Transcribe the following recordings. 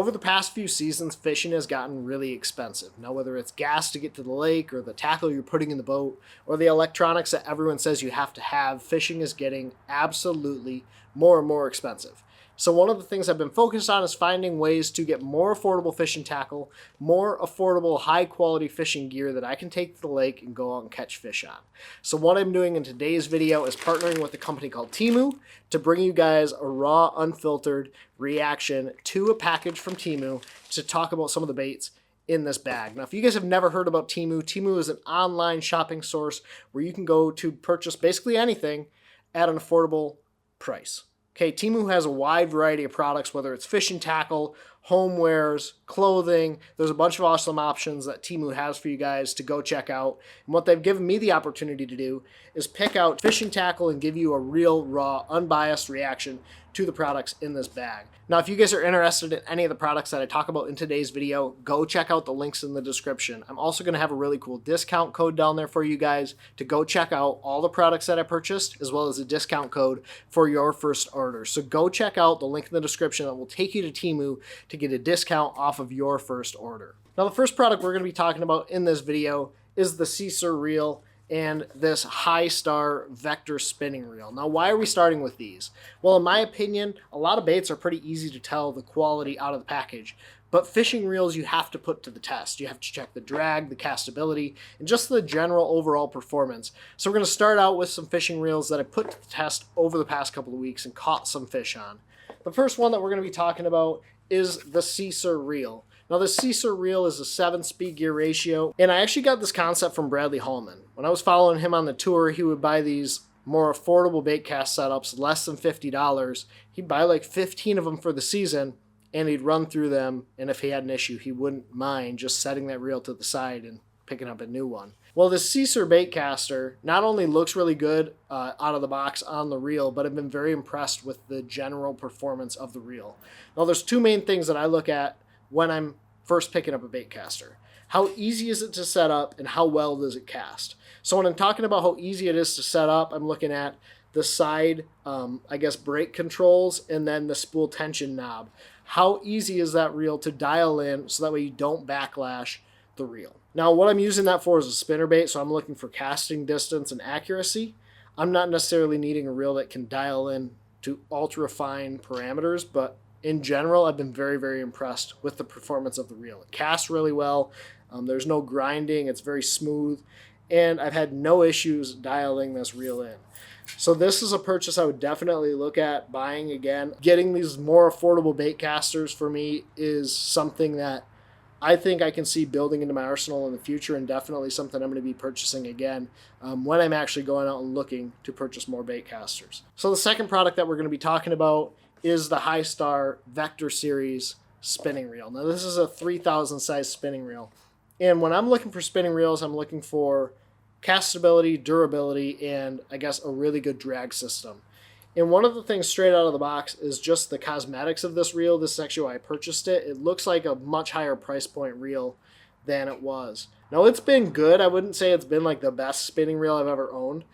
Over the past few seasons, fishing has gotten really expensive. Now, whether it's gas to get to the lake or the tackle you're putting in the boat or the electronics that everyone says you have to have, fishing is getting absolutely more and more expensive. So one of the things I've been focused on is finding ways to get more affordable fishing tackle, more affordable, high quality fishing gear that I can take to the lake and go out and catch fish on. So what I'm doing in today's video is partnering with a company called TEMU to bring you guys a raw, unfiltered reaction to a package from TEMU to talk about some of the baits in this bag. Now, if you guys have never heard about TEMU, TEMU is an online shopping source where you can go to purchase basically anything at an affordable price. Okay, TEMU has a wide variety of products, whether it's fishing tackle, homewares, clothing. There's a bunch of awesome options that TEMU has for you guys to go check out. And what they've given me the opportunity to do is pick out fishing tackle and give you a real, raw, unbiased reaction to the products in this bag. Now, if you guys are interested in any of the products that I talk about in today's video, go check out the links in the description. I'm also going to have a really cool discount code down there for you guys to go check out all the products that I purchased, as well as a discount code for your first order. So go check out the link in the description that will take you to TEMU to get a discount off of your first order. Now, the first product we're going to be talking about in this video is the Caesar Reel and this High Star Vector spinning reel. Now, why are we starting with these? Well, in my opinion, a lot of baits are pretty easy to tell the quality out of the package, but fishing reels you have to put to the test. You have to check the drag, the castability, and just the general overall performance. So we're going to start out with some fishing reels that I put to the test over the past couple of weeks and caught some fish on. The first one that we're going to be talking about is the Caesar Reel. Now, the Caesar Reel is a 7-speed gear ratio, and I actually got this concept from Bradley Hallman. When I was following him on the tour, he would buy these more affordable bait cast setups, less than $50. He'd buy like 15 of them for the season, and he'd run through them, and if he had an issue, he wouldn't mind just setting that reel to the side and picking up a new one. Well, the Caesar bait caster not only looks really good out of the box on the reel, but I've been very impressed with the general performance of the reel. Now, there's two main things that I look at when I'm first picking up a bait caster. How easy is it to set up and how well does it cast? So when I'm talking about how easy it is to set up, I'm looking at the side, brake controls and then the spool tension knob. How easy is that reel to dial in so that way you don't backlash the reel? Now, what I'm using that for is a spinner bait, so I'm looking for casting distance and accuracy. I'm not necessarily needing a reel that can dial in to ultra fine parameters, but in general, I've been very, very impressed with the performance of the reel. It casts really well. There's no grinding. It's very smooth. And I've had no issues dialing this reel in. So this is a purchase I would definitely look at buying again. Getting these more affordable bait casters for me is something that I think I can see building into my arsenal in the future, and definitely something I'm going to be purchasing again when I'm actually going out and looking to purchase more bait casters. So the second product that we're going to be talking about is the High Star Vector Series spinning reel. Now, this is a 3,000 size spinning reel. And when I'm looking for spinning reels, I'm looking for castability, durability, and I guess a really good drag system. And one of the things straight out of the box is just the cosmetics of this reel. This is actually why I purchased it. It looks like a much higher price point reel than it was. Now, it's been good. I wouldn't say it's been like the best spinning reel I've ever owned.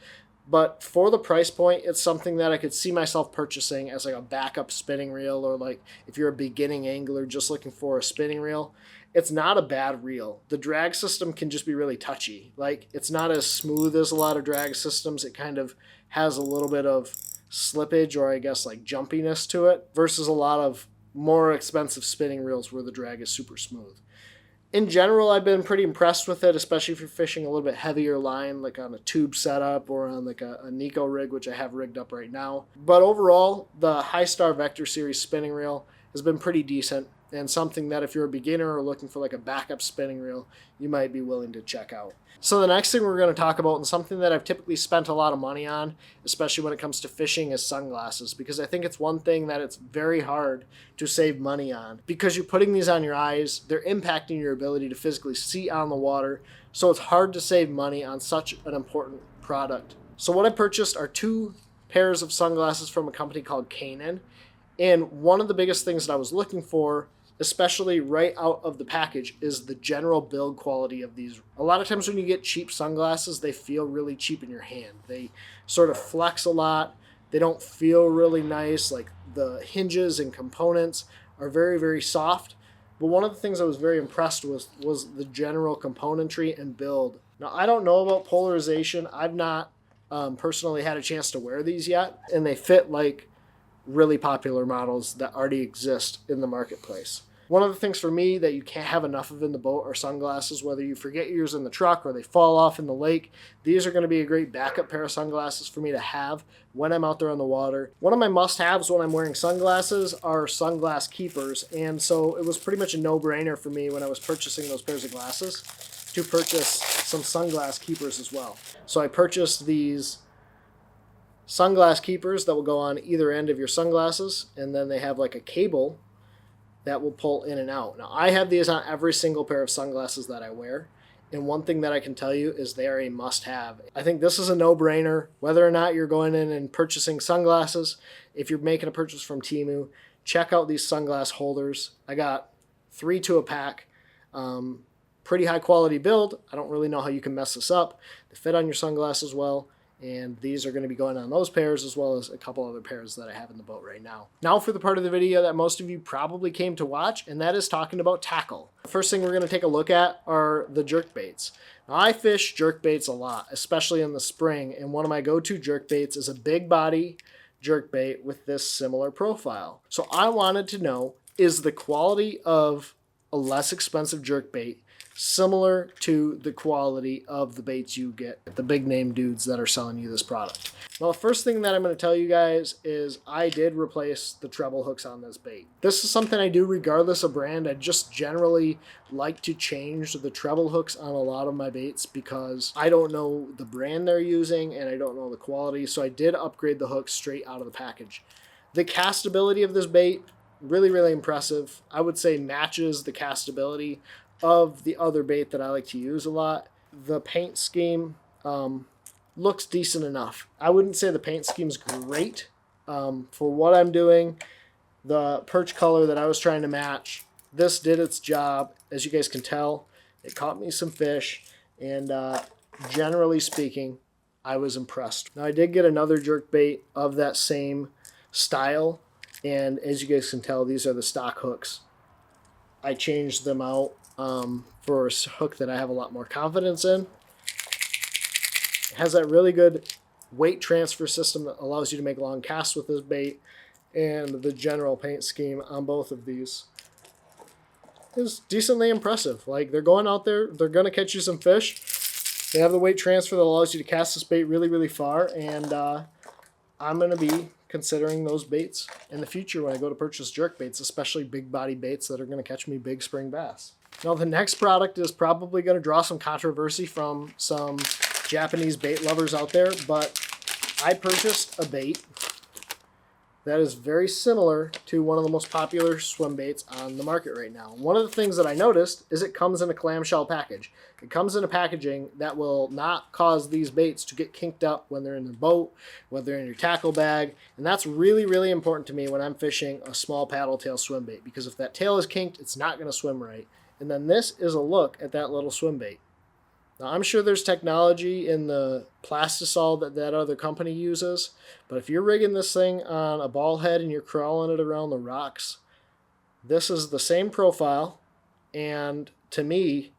But for the price point, it's something that I could see myself purchasing as like a backup spinning reel, or like if you're a beginning angler just looking for a spinning reel, it's not a bad reel. The drag system can just be really touchy. Like, it's not as smooth as a lot of drag systems. It kind of has a little bit of slippage, or I guess like jumpiness to it, versus a lot of more expensive spinning reels where the drag is super smooth. In general, I've been pretty impressed with it, especially if you're fishing a little bit heavier line, like on a tube setup or on like a Nico rig, which I have rigged up right now. But overall, the High Star Vector Series spinning reel has been pretty decent, and something that if you're a beginner or looking for like a backup spinning reel, you might be willing to check out. So the next thing we're going to talk about, and something that I've typically spent a lot of money on, especially when it comes to fishing, is sunglasses, because I think it's one thing that it's very hard to save money on, because you're putting these on your eyes, they're impacting your ability to physically see on the water, so it's hard to save money on such an important product. So what I purchased are 2 pairs of sunglasses from a company called Canon, and one of the biggest things that I was looking for, especially right out of the package, is the general build quality of these. A lot of times when you get cheap sunglasses, they feel really cheap in your hand. They sort of flex a lot. They don't feel really nice. Like, the hinges and components are very, very soft. But one of the things I was very impressed with was the general componentry and build. Now, I don't know about polarization. I've not personally had a chance to wear these yet, and they fit like really popular models that already exist in the marketplace. One of the things for me that you can't have enough of in the boat are sunglasses, whether you forget yours in the truck or they fall off in the lake. These are going to be a great backup pair of sunglasses for me to have when I'm out there on the water. One of my must-haves when I'm wearing sunglasses are sunglass keepers, and so it was pretty much a no-brainer for me when I was purchasing those pairs of glasses to purchase some sunglass keepers as well. So I purchased these sunglass keepers that will go on either end of your sunglasses, and then they have like a cable that will pull in and out. Now, I have these on every single pair of sunglasses that I wear, and one thing that I can tell you is they are a must-have. I think this is a no-brainer, whether or not you're going in and purchasing sunglasses. If you're making a purchase from TEMU, check out these sunglass holders. I got 3 to a pack. Pretty high-quality build. I don't really know how you can mess this up. They fit on your sunglasses well, and these are going to be going on those pairs as well as a couple other pairs that I have in the boat right now. Now for the part of the video that most of you probably came to watch, and that is talking about tackle. The first thing we're going to take a look at are the jerk baits. Now, I fish jerk baits a lot, especially in the spring, and one of my go-to jerk baits is a big body jerk bait with this similar profile. So I wanted to know, is the quality of a less expensive jerk bait similar to the quality of the baits you get at the big name dudes that are selling you this product? Well, the first thing that I'm going to tell you guys is I did replace the treble hooks on this bait. This is something I do regardless of brand. I just generally like to change the treble hooks on a lot of my baits because I don't know the brand they're using and I don't know the quality, so I did upgrade the hooks straight out of the package. The castability of this bait, really, really impressive. I would say matches the castability of the other bait that I like to use a lot. The paint scheme looks decent enough. I wouldn't say the paint scheme's great for what I'm doing. The perch color that I was trying to match, this did its job. As you guys can tell, it caught me some fish, and generally speaking, I was impressed. Now, I did get another jerk bait of that same style, and as you guys can tell, these are the stock hooks. I changed them out for a hook that I have a lot more confidence in. It has that really good weight transfer system that allows you to make long casts with this bait, and the general paint scheme on both of these is decently impressive. Like, they're going out there, they're going to catch you some fish. They have the weight transfer that allows you to cast this bait really, really far, and I'm going to be considering those baits in the future when I go to purchase jerk baits, especially big body baits that are going to catch me big spring bass. Now, the next product is probably going to draw some controversy from some Japanese bait lovers out there, but I purchased a bait that is very similar to one of the most popular swim baits on the market right now. One of the things that I noticed is it comes in a clamshell package. It comes in a packaging that will not cause these baits to get kinked up when they're in the boat, when they're in your tackle bag, and that's really, really important to me when I'm fishing a small paddle tail swim bait, because if that tail is kinked, it's not going to swim right. And then this is a look at that little swim bait. Now, I'm sure there's technology in the plastisol that other company uses, but if you're rigging this thing on a ball head and you're crawling it around the rocks, this is the same profile, and to me,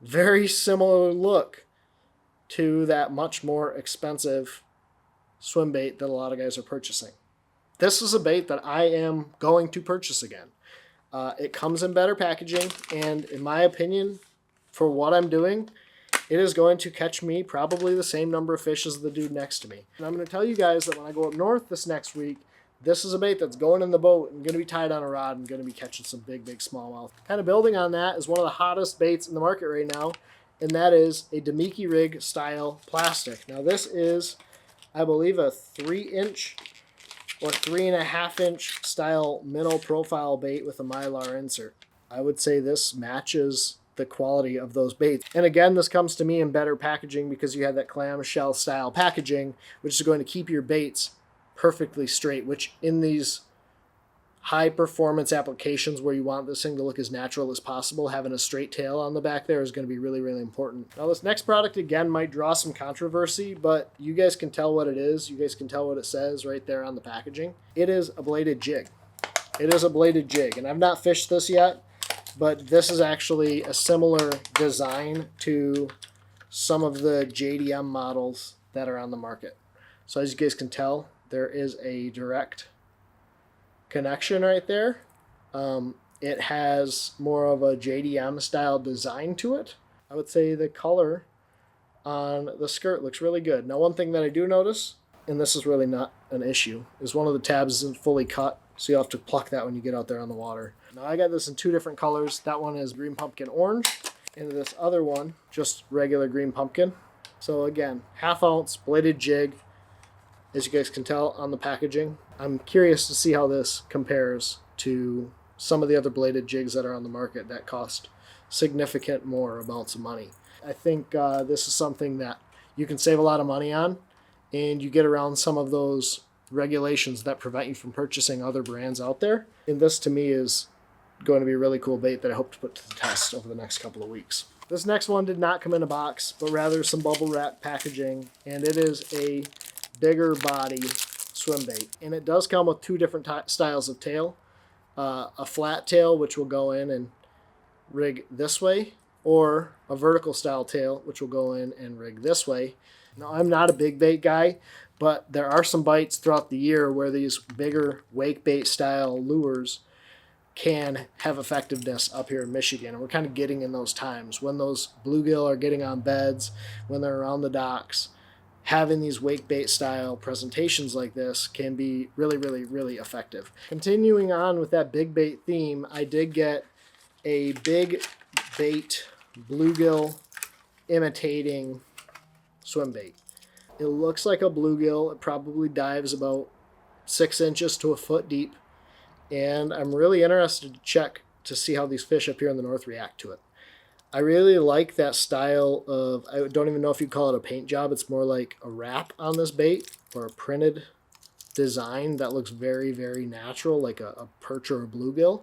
very similar look to that much more expensive swim bait that a lot of guys are purchasing. This is a bait that I am going to purchase again. It comes in better packaging, and in my opinion, for what I'm doing, it is going to catch me probably the same number of fish as the dude next to me. And I'm going to tell you guys that when I go up north this next week, this is a bait that's going in the boat and going to be tied on a rod and going to be catching some big, big smallmouth. Kind of building on that is one of the hottest baits in the market right now, and that is a Demiki rig style plastic. Now, this is, I believe, a 3-inch or 3.5-inch style minnow profile bait with a Mylar insert. I would say this matches the quality of those baits. And again, this comes to me in better packaging because you have that clamshell style packaging, which is going to keep your baits perfectly straight, which in these high performance applications where you want this thing to look as natural as possible, having a straight tail on the back there is going to be really, really important. Now, this next product again might draw some controversy, but you guys can tell what it is. You guys can tell what it says right there on the packaging. It is a bladed jig. It is a bladed jig, and I've not fished this yet, but this is actually a similar design to some of the JDM models that are on the market. So as you guys can tell, there is a direct connection right there. It has more of a JDM style design to it. I would say the color on the skirt looks really good. Now, one thing that I do notice, and this is really not an issue, is one of the tabs isn't fully cut, so you'll have to pluck that when you get out there on the water. Now, I got this in 2 different colors. That one is green pumpkin orange, and this other one, just regular green pumpkin. So again, 1/2 ounce bladed jig, as you guys can tell on the packaging. I'm curious to see how this compares to some of the other bladed jigs that are on the market that cost significant more amounts of money. I think this is something that you can save a lot of money on, and you get around some of those regulations that prevent you from purchasing other brands out there. And this to me is going to be a really cool bait that I hope to put to the test over the next couple of weeks. This next one did not come in a box, but rather some bubble wrap packaging, and it is a bigger body swim bait. And it does come with 2 different styles of tail. A flat tail, which will go in and rig this way, or a vertical style tail, which will go in and rig this way. Now, I'm not a big bait guy, but there are some bites throughout the year where these bigger wake bait style lures can have effectiveness up here in Michigan. And we're kind of getting in those times when those bluegill are getting on beds, when they're around the docks. Having these wake bait style presentations like this can be really, really, really effective. Continuing on with that big bait theme, I did get a big bait bluegill imitating swim bait. It looks like a bluegill. It probably dives about 6 inches to a foot deep. And I'm really interested to check to see how these fish up here in the north react to it. I really like that style of, I don't even know if you'd call it a paint job. It's more like a wrap on this bait or a printed design that looks very, very natural, like a perch or a bluegill.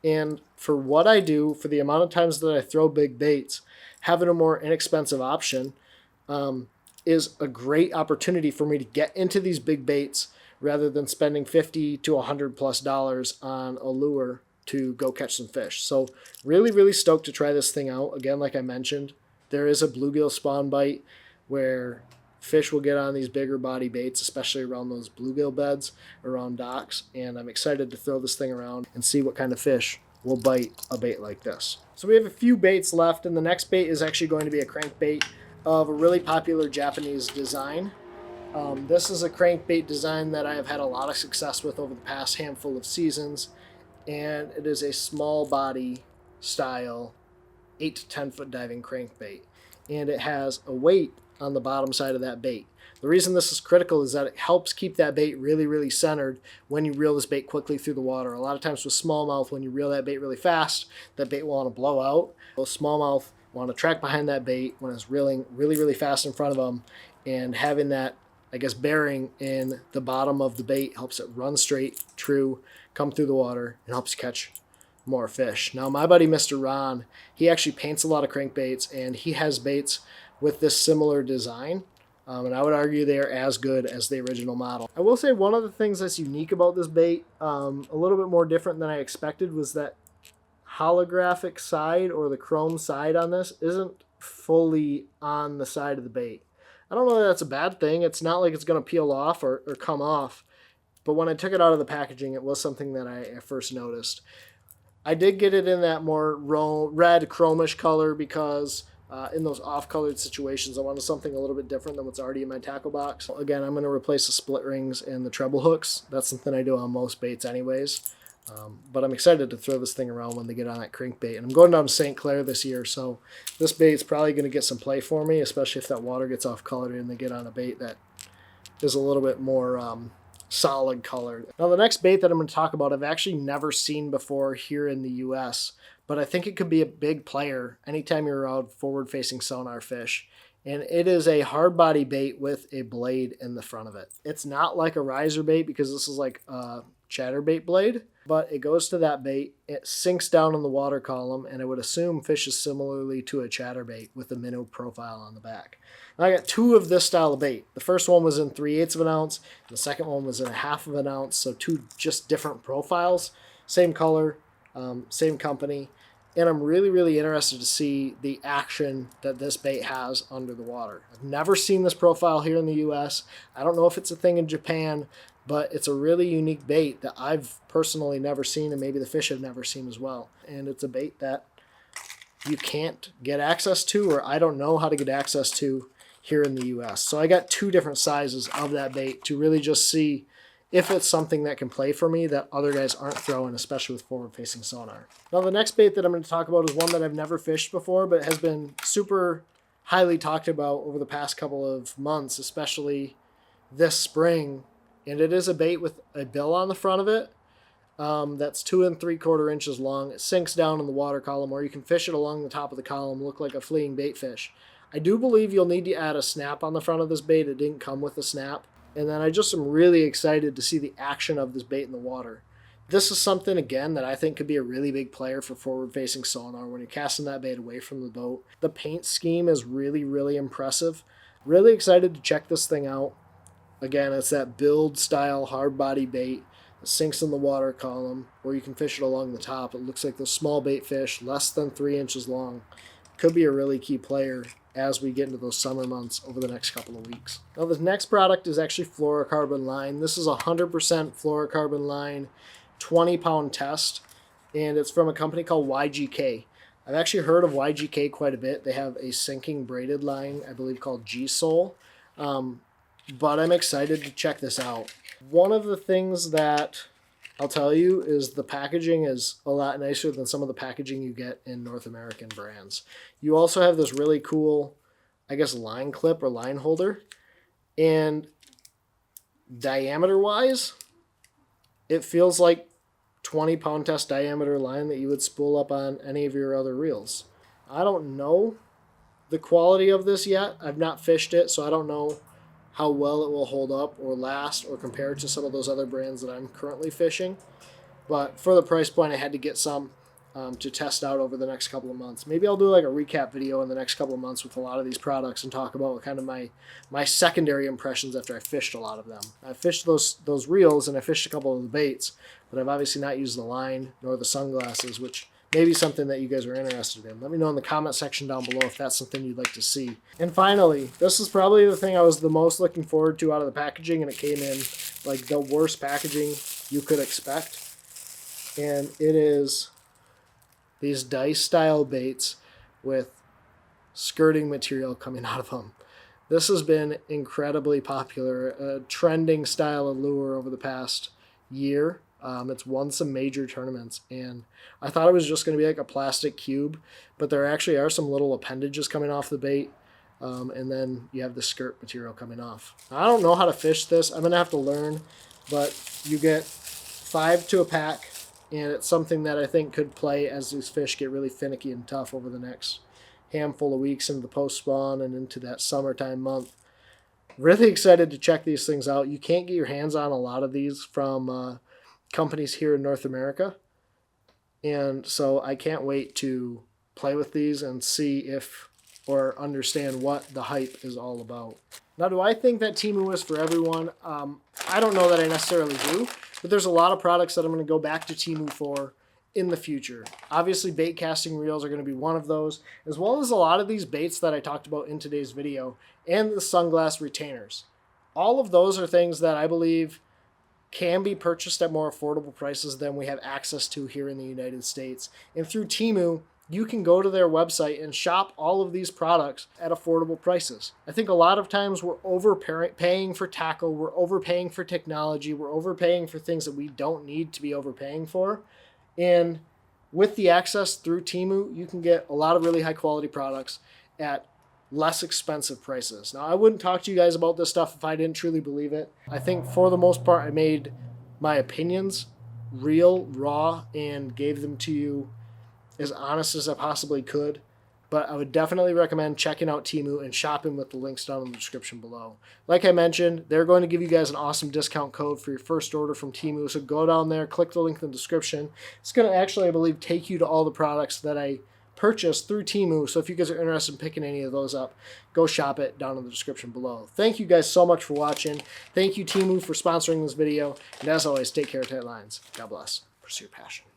And for what I do, for the amount of times that I throw big baits, having a more inexpensive option is a great opportunity for me to get into these big baits rather than spending $50 to $100+ on a lure to go catch some fish. So really, really stoked to try this thing out. Again, like I mentioned, there is a bluegill spawn bite where fish will get on these bigger body baits, especially around those bluegill beds, around docks. And I'm excited to throw this thing around and see what kind of fish will bite a bait like this. So we have a few baits left, and the next bait is actually going to be a crankbait of a really popular Japanese design. This is a crankbait design that I have had a lot of success with over the past handful of seasons. And it is a small body style 8 to 10 foot diving crankbait, and it has a weight on the bottom side of that bait. The reason this is critical is that it helps keep that bait really, really centered when you reel this bait quickly through the water. A lot of times with smallmouth, when you reel that bait really fast, that bait will want to blow out. Those smallmouth want to track behind that bait when it's reeling really, really fast in front of them, and having that, I guess, bearing in the bottom of the bait helps it run straight, true, come through the water, and helps catch more fish. Now, my buddy Mr. Ron, he actually paints a lot of crankbaits, and he has baits with this similar design, and I would argue they are as good as the original model. I will say one of the things that's unique about this bait, a little bit more different than I expected, was that holographic side, or the chrome side on this, isn't fully on the side of the bait. I don't know that that's a bad thing. It's not like it's going to peel off or come off. But when I took it out of the packaging, it was something that I first noticed. I did get it in that more red chromish color because in those off-colored situations, I wanted something a little bit different than what's already in my tackle box. Again, I'm going to replace the split rings and the treble hooks. That's something I do on most baits anyways. But I'm excited to throw this thing around when they get on that crankbait. And I'm going down to St. Clair this year, so this bait's probably going to get some play for me, especially if that water gets off-colored and they get on a bait that is a little bit more solid colored. Now, the next bait that I'm going to talk about, I've actually never seen before here in the U.S., but I think it could be a big player anytime you're around forward-facing sonar fish. And it is a hard body bait with a blade in the front of it. It's not like a riser bait because this is like a chatterbait blade, but it goes to that bait, it sinks down in the water column, and I would assume fishes similarly to a chatterbait with a minnow profile on the back. Now, I got 2 of this style of bait. The first one was in 3/8 of an ounce, and the second one was in 1/2 of an ounce, so 2 just different profiles. same color, same company. And I'm really, really interested to see the action that this bait has under the water. I've never seen this profile here in the US. I don't know if it's a thing in Japan, but it's a really unique bait that I've personally never seen, and maybe the fish have never seen as well. And it's a bait that you can't get access to, or I don't know how to get access to here in the US. So I got 2 different sizes of that bait to really just see if it's something that can play for me that other guys aren't throwing, especially with forward-facing sonar. Now the next bait that I'm going to talk about is one that I've never fished before, but has been super highly talked about over the past couple of months, especially this spring. And it is a bait with a bill on the front of it that's 2 3/4 inches long. It sinks down in the water column, or you can fish it along the top of the column, look like a fleeing bait fish. I do believe you'll need to add a snap on the front of this bait. It didn't come with a snap. And then I just am really excited to see the action of this bait in the water. This is something, again, that I think could be a really big player for forward-facing sonar when you're casting that bait away from the boat. The paint scheme is really, really impressive. Really excited to check this thing out. Again, it's that build-style hard-body bait that sinks in the water column, or you can fish it along the top. It looks like those small bait fish, less than 3 inches long. Could be a really key player as we get into those summer months over the next couple of weeks. Now, this next product is actually fluorocarbon line. This is 100% fluorocarbon line, 20-pound test, and it's from a company called YGK. I've actually heard of YGK quite a bit. They have a sinking braided line, I believe, called G-Soul, but I'm excited to check this out. One of the things that I'll tell you is the packaging is a lot nicer than some of the packaging you get in North American brands. You also have this really cool, I guess, line clip or line holder. And diameter-wise, it feels like 20-pound test diameter line that you would spool up on any of your other reels. I don't know the quality of this yet. I've not fished it, so I don't know how well it will hold up or last or compare to some of those other brands that I'm currently fishing. But for the price point, I had to get some to test out over the next couple of months. Maybe I'll do like a recap video in the next couple of months with a lot of these products and talk about kind of my secondary impressions after I fished a lot of them. I fished those reels and I fished a couple of the baits, but I've obviously not used the line nor the sunglasses, which may be something that you guys are interested in. Let me know in the comment section down below if that's something you'd like to see. And finally, this is probably the thing I was the most looking forward to out of the packaging, and it came in like the worst packaging you could expect. And it is these dice style baits with skirting material coming out of them. This has been incredibly popular, a trending style of lure over the past year. It's won some major tournaments, and I thought it was just going to be like a plastic cube, but there actually are some little appendages coming off the bait, and then you have the skirt material coming off. I don't know how to fish this. I'm going to have to learn, but you get 5 to a pack, and it's something that I think could play as these fish get really finicky and tough over the next handful of weeks into the post-spawn and into that summertime month. Really excited to check these things out. You can't get your hands on a lot of these from companies here in North America, and so I can't wait to play with these and see if or understand what the hype is all about. Now, do I think that TEMU is for everyone? I don't know that I necessarily do, but there's a lot of products that I'm going to go back to TEMU for in the future. Obviously, bait casting reels are going to be one of those, as well as a lot of these baits that I talked about in today's video, and the sunglass retainers. All of those are things that I believe can be purchased at more affordable prices than we have access to here in the United States. And through TEMU, you can go to their website and shop all of these products at affordable prices. I think a lot of times we're overpaying for tackle, we're overpaying for technology, we're overpaying for things that we don't need to be overpaying for. And with the access through TEMU, you can get a lot of really high quality products at less expensive prices. Now, I wouldn't talk to you guys about this stuff if I didn't truly believe it. I think for the most part, I made my opinions real, raw, and gave them to you as honest as I possibly could. But I would definitely recommend checking out TEMU and shopping with the links down in the description below. Like I mentioned, they're going to give you guys an awesome discount code for your first order from TEMU. So go down there, click the link in the description. It's going to actually, I believe, take you to all the products that I purchased through TEMU. So if you guys are interested in picking any of those up, go shop it down in the description below. Thank you guys so much for watching. Thank you, TEMU, for sponsoring this video. And as always, take care, tight lines. God bless. pursue your passion.